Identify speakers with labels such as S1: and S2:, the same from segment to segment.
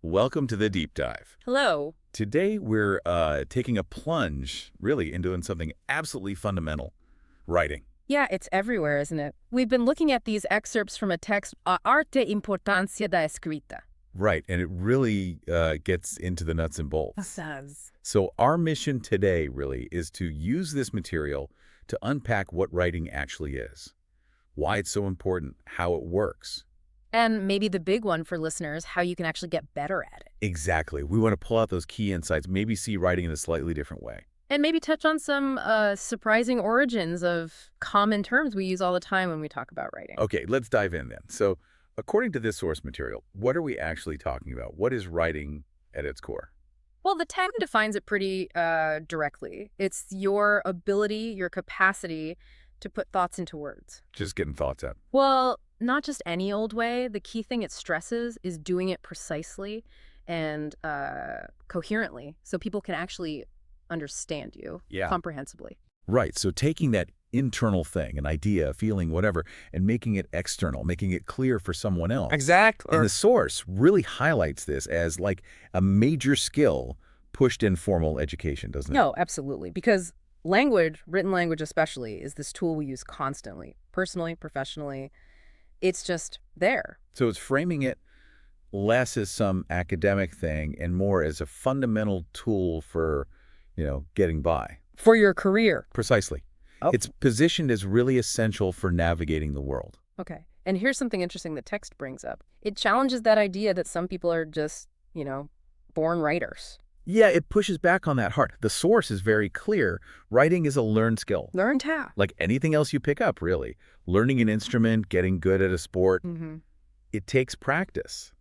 S1: Welcome to the deep dive.
S2: Hello.
S1: Today we're taking a plunge, really, into something absolutely fundamental, writing.
S2: Yeah, it's everywhere, isn't it? We've been looking at these excerpts from a text, Arte, Importância da Escrita.
S1: Right, and it really gets into the nuts and bolts.
S2: Does.
S1: So our mission today, really, is to use this material to unpack what writing actually is, why it's so important, how it works.
S2: And maybe the big one for listeners, how you can actually get better at it.
S1: Exactly. We want to pull out those key insights, maybe see writing in a slightly different way.
S2: And maybe touch on some surprising origins of common terms we use all the time when we talk about writing.
S1: Okay, let's dive in then. So according to this source material, what are we actually talking about? What is writing at its core?
S2: Well, the tag defines it pretty directly. It's your ability, your capacity to put thoughts into words.
S1: Just getting thoughts out.
S2: Well, not just any old way. The key thing it stresses is doing it precisely and coherently so people can actually understand you comprehensively.
S1: Right. So taking that internal thing, an idea, a feeling, whatever, and making it external, making it clear for someone else.
S3: Exactly.
S1: And the source really highlights this as like a major skill pushed in formal education, doesn't it?
S2: No, absolutely. Because language, written language especially, is this tool we use constantly, personally, professionally. It's just there.
S1: So it's framing it less as some academic thing and more as a fundamental tool for, getting by.
S2: For your career.
S1: Precisely.
S2: Oh.
S1: It's positioned as really essential for navigating the world.
S2: Okay. And here's something interesting the text brings up. It challenges that idea that some people are just, born writers.
S1: Yeah, it pushes back on that hard. The source is very clear. Writing is a learned skill.
S2: Learned how.
S1: Like anything else you pick up, really. Learning an instrument, getting good at a sport, it takes practice.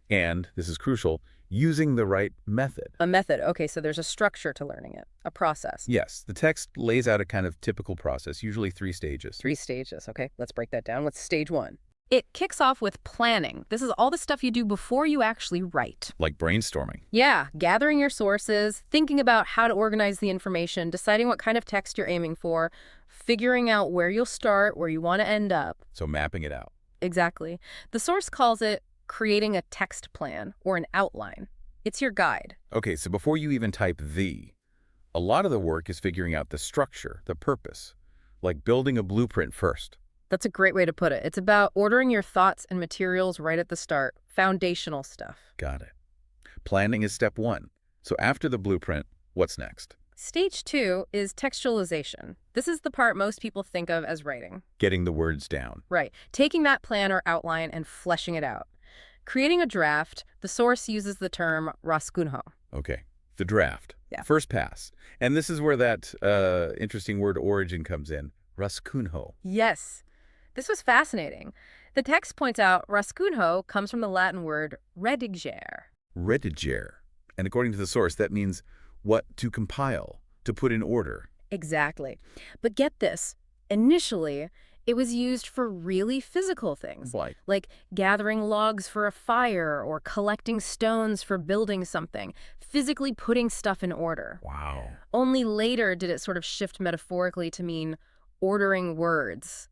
S1: And, this is crucial, using the right method.
S2: A method. Okay, so there's a structure to learning it, a process.
S1: Yes, the text lays out a kind of typical process, usually 3 stages.
S2: 3 stages. Okay, let's break that down. What's stage 1? It kicks off with planning. This is all the stuff you do before you actually write.
S1: Like brainstorming.
S2: Yeah, gathering your sources, thinking about how to organize the information, deciding what kind of text you're aiming for, figuring out where you'll start, where you want to end up.
S1: So mapping it out.
S2: Exactly. The source calls it creating a text plan or an outline. It's your guide.
S1: Okay, so before you even type a lot of the work is figuring out the structure, the purpose, like building a blueprint first.
S2: That's a great way to put it. It's about ordering your thoughts and materials right at the start. Foundational stuff.
S1: Got it. Planning is step 1. So after the blueprint, what's next?
S2: Stage 2 is textualization. This is the part most people think of as writing.
S1: Getting the words down.
S2: Right. Taking that plan or outline and fleshing it out. Creating a draft, the source uses the term rascunho.
S1: Okay, the draft.
S2: Yeah.
S1: First pass. And this is where that interesting word origin comes in. Rascunho.
S2: Yes. This was fascinating. The text points out rascunho comes from the Latin word redigere.
S1: Redigere. And according to the source, that means what? To compile, to put in order.
S2: Exactly. But get this. Initially, it was used for really physical things. Like gathering logs for a fire or collecting stones for building something, physically putting stuff in order.
S1: Wow.
S2: Only later did it sort of shift metaphorically to mean ordering words,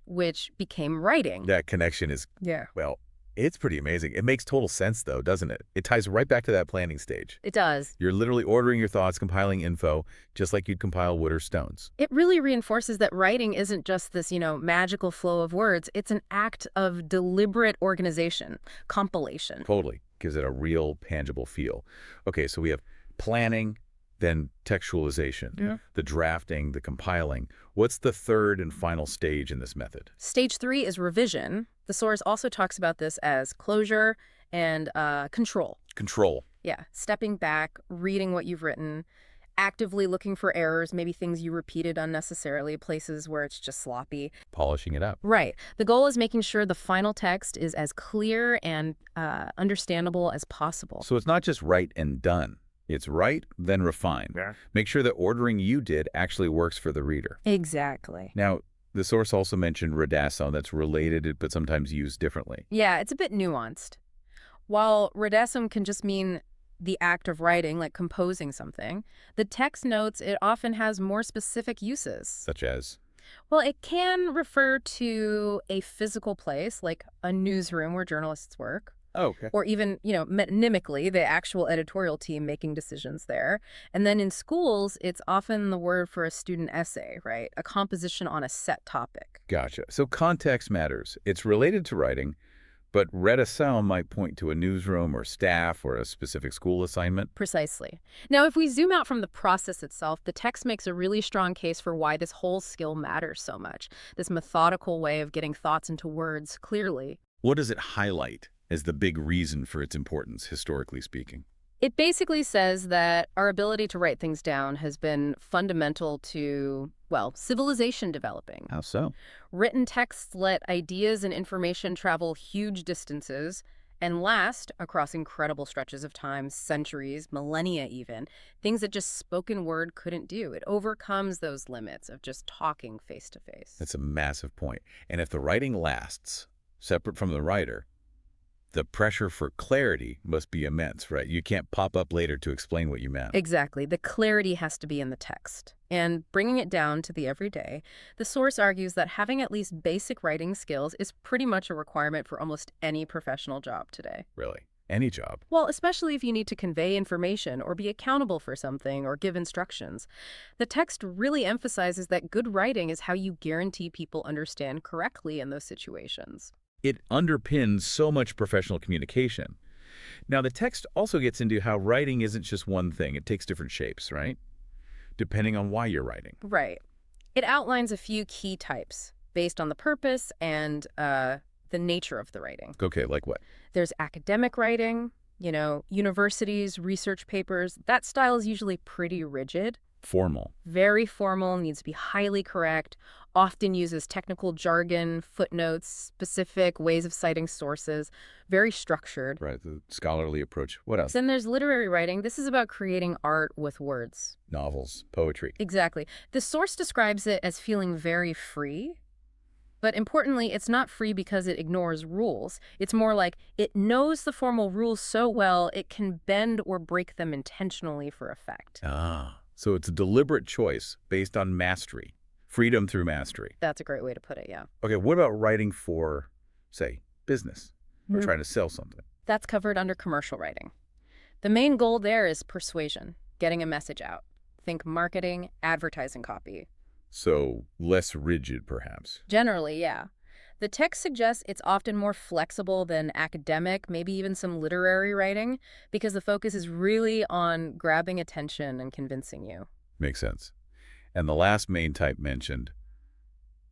S2: which became writing.
S1: That connection is, well, it's pretty amazing. It makes total sense, though, doesn't it? It ties right back to that planning stage.
S2: It does.
S1: You're literally ordering your thoughts, compiling info, just like you'd compile wood or stones.
S2: It really reinforces that writing isn't just this, magical flow of words. It's an act of deliberate organization, compilation.
S1: Totally. Gives it a real, tangible feel. Okay, so we have planning, then textualization, the drafting, the compiling. What's the third and final stage in this method?
S2: Stage 3 is revision. The source also talks about this as closure and control.
S1: Control.
S2: Yeah, stepping back, reading what you've written, actively looking for errors, maybe things you repeated unnecessarily, places where it's just sloppy.
S1: Polishing it up.
S2: Right. The goal is making sure the final text is as clear and understandable as possible.
S1: So it's not just write and done. It's write, then refine.
S3: Yeah.
S1: Make sure the ordering you did actually works for the reader.
S2: Exactly.
S1: Now, the source also mentioned redasso. That's related, but sometimes used differently.
S2: Yeah, it's a bit nuanced. While redassum can just mean the act of writing, like composing something, the text notes it often has more specific uses.
S1: Such as?
S2: Well, it can refer to a physical place, like a newsroom where journalists work,
S1: Oh, okay.
S2: Or even, metonymically, the actual editorial team making decisions there. And then in schools, it's often the word for a student essay, right? A composition on a set topic.
S1: Gotcha. So context matters. It's related to writing, but read a sound might point to a newsroom or staff or a specific school assignment.
S2: Precisely. Now, if we zoom out from the process itself, the text makes a really strong case for why this whole skill matters so much. This methodical way of getting thoughts into words clearly.
S1: What does it highlight as the big reason for its importance, historically speaking?
S2: It basically says that our ability to write things down has been fundamental to, well, civilization developing.
S1: How so?
S2: Written texts let ideas and information travel huge distances and last across incredible stretches of time, centuries, millennia even, things that just spoken word couldn't do. It overcomes those limits of just talking face to face.
S1: That's a massive point. And if the writing lasts, separate from the writer, the pressure for clarity must be immense, right? You can't pop up later to explain what you meant.
S2: Exactly. The clarity has to be in the text. And bringing it down to the everyday, the source argues that having at least basic writing skills is pretty much a requirement for almost any professional job today.
S1: Really? Any job?
S2: Well, especially if you need to convey information or be accountable for something or give instructions. The text really emphasizes that good writing is how you guarantee people understand correctly in those situations.
S1: It underpins so much professional communication. Now, the text also gets into how writing isn't just one thing. It takes different shapes, right? Depending on why you're writing.
S2: Right. It outlines a few key types based on the purpose and the nature of the writing.
S1: Okay, like what?
S2: There's academic writing, universities, research papers. That style is usually pretty rigid.
S1: Formal.
S2: Very formal, needs to be highly correct, often uses technical jargon, footnotes, specific ways of citing sources, very structured.
S1: Right, the scholarly approach. What else?
S2: Then there's literary writing. This is about creating art with words.
S1: Novels, poetry.
S2: Exactly. The source describes it as feeling very free. But importantly, it's not free because it ignores rules. It's more like it knows the formal rules so well it can bend or break them intentionally for effect.
S1: Ah. So it's a deliberate choice based on mastery, freedom through mastery.
S2: That's a great way to put it, yeah.
S1: Okay, what about writing for, say, business or trying to sell something?
S2: That's covered under commercial writing. The main goal there is persuasion, getting a message out. Think marketing, advertising copy.
S1: So less rigid, perhaps.
S2: Generally, yeah. The text suggests it's often more flexible than academic, maybe even some literary writing, because the focus is really on grabbing attention and convincing you.
S1: Makes sense. And the last main type mentioned,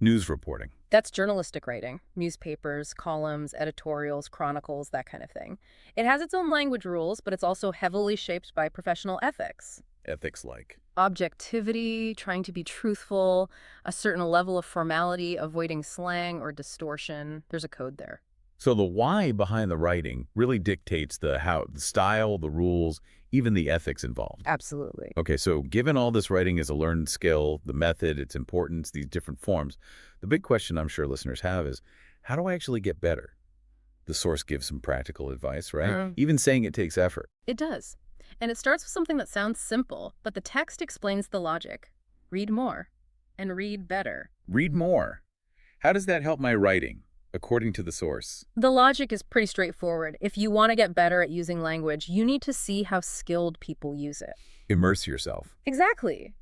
S1: news reporting.
S2: That's journalistic writing. Newspapers, columns, editorials, chronicles, that kind of thing. It has its own language rules, but it's also heavily shaped by professional ethics.
S1: Ethics like?
S2: Objectivity, trying to be truthful, a certain level of formality, avoiding slang or distortion. There's a code there.
S1: So the why behind the writing really dictates the style, the rules, even the ethics involved.
S2: Absolutely.
S1: Okay, so given all this writing is a learned skill, the method, its importance, these different forms, the big question I'm sure listeners have is, how do I actually get better? The source gives some practical advice, right? Even saying it takes effort.
S2: It does. And it starts with something that sounds simple, but the text explains the logic. Read more and read better.
S1: Read more. How does that help my writing, according to the source?
S2: The logic is pretty straightforward. If you want to get better at using language, you need to see how skilled people use it.
S1: Immerse yourself.
S2: Exactly.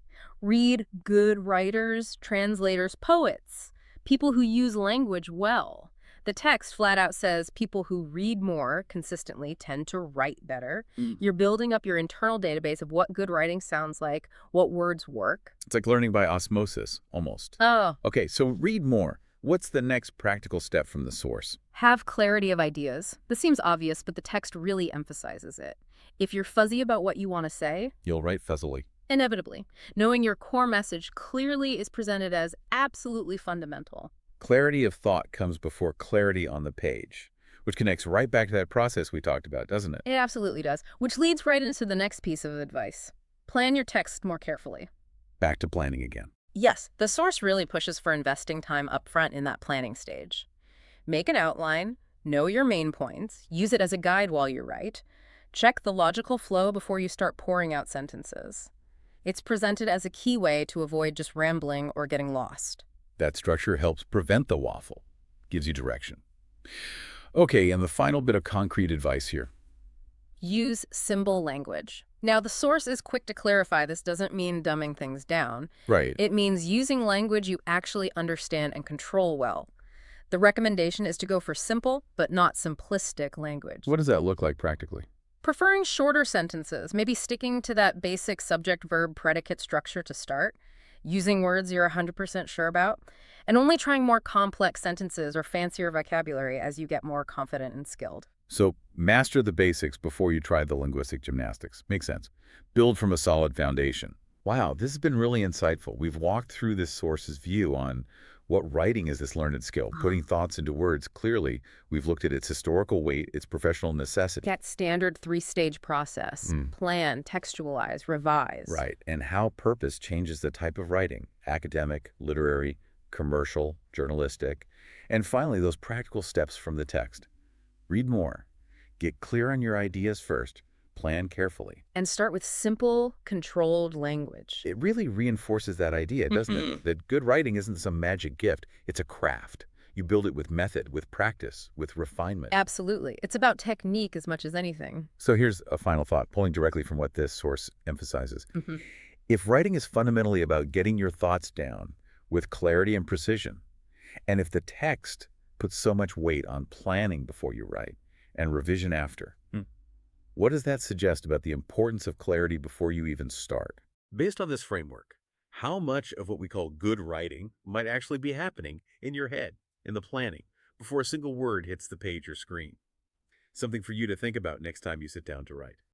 S2: Read good writers, translators, poets, people who use language well. The text flat out says people who read more consistently tend to write better. You're building up your internal database of what good writing sounds like, what words work.
S1: It's like learning by osmosis, almost.
S2: Oh.
S1: Okay, so read more. What's the next practical step from the source?
S2: Have clarity of ideas. This seems obvious, but the text really emphasizes it. If you're fuzzy about what you want to say,
S1: You'll write fuzzily.
S2: Inevitably. Knowing your core message clearly is presented as absolutely fundamental.
S1: Clarity of thought comes before clarity on the page, which connects right back to that process we talked about, doesn't it?
S2: It absolutely does, which leads right into the next piece of advice. Plan your text more carefully.
S1: Back to planning again.
S2: Yes, the source really pushes for investing time up front in that planning stage. Make an outline, know your main points, use it as a guide while you write, check the logical flow before you start pouring out sentences. It's presented as a key way to avoid just rambling or getting lost.
S1: That structure helps prevent the waffle, gives you direction. Okay, and the final bit of concrete advice here.
S2: Use symbol language. Now, the source is quick to clarify this doesn't mean dumbing things down.
S1: Right.
S2: It means using language you actually understand and control well. The recommendation is to go for simple, but not simplistic language.
S1: What does that look like practically?
S2: Preferring shorter sentences, maybe sticking to that basic subject-verb-predicate structure to start, using words you're 100% sure about, and only trying more complex sentences or fancier vocabulary as you get more confident and skilled.
S1: So master the basics before you try the linguistic gymnastics. Makes sense. Build from a solid foundation. Wow, this has been really insightful. We've walked through this source's view on what writing is this learned skill, putting thoughts into words clearly. We've looked at its historical weight, its professional necessity.
S2: That standard three-stage process. Plan, textualize, revise.
S1: Right, and how purpose changes the type of writing, academic, literary, commercial, journalistic, and finally those practical steps from the text. Read more. Get clear on your ideas first. Plan carefully.
S2: And start with simple, controlled language.
S1: It really reinforces that idea, doesn't it? That good writing isn't some magic gift. It's a craft. You build it with method, with practice, with refinement.
S2: Absolutely. It's about technique as much as anything.
S1: So here's a final thought, pulling directly from what this source emphasizes. If writing is fundamentally about getting your thoughts down with clarity and precision, and if the text puts so much weight on planning before you write and revision after, what does that suggest about the importance of clarity before you even start? Based on this framework, how much of what we call good writing might actually be happening in your head, in the planning, before a single word hits the page or screen? Something for you to think about next time you sit down to write.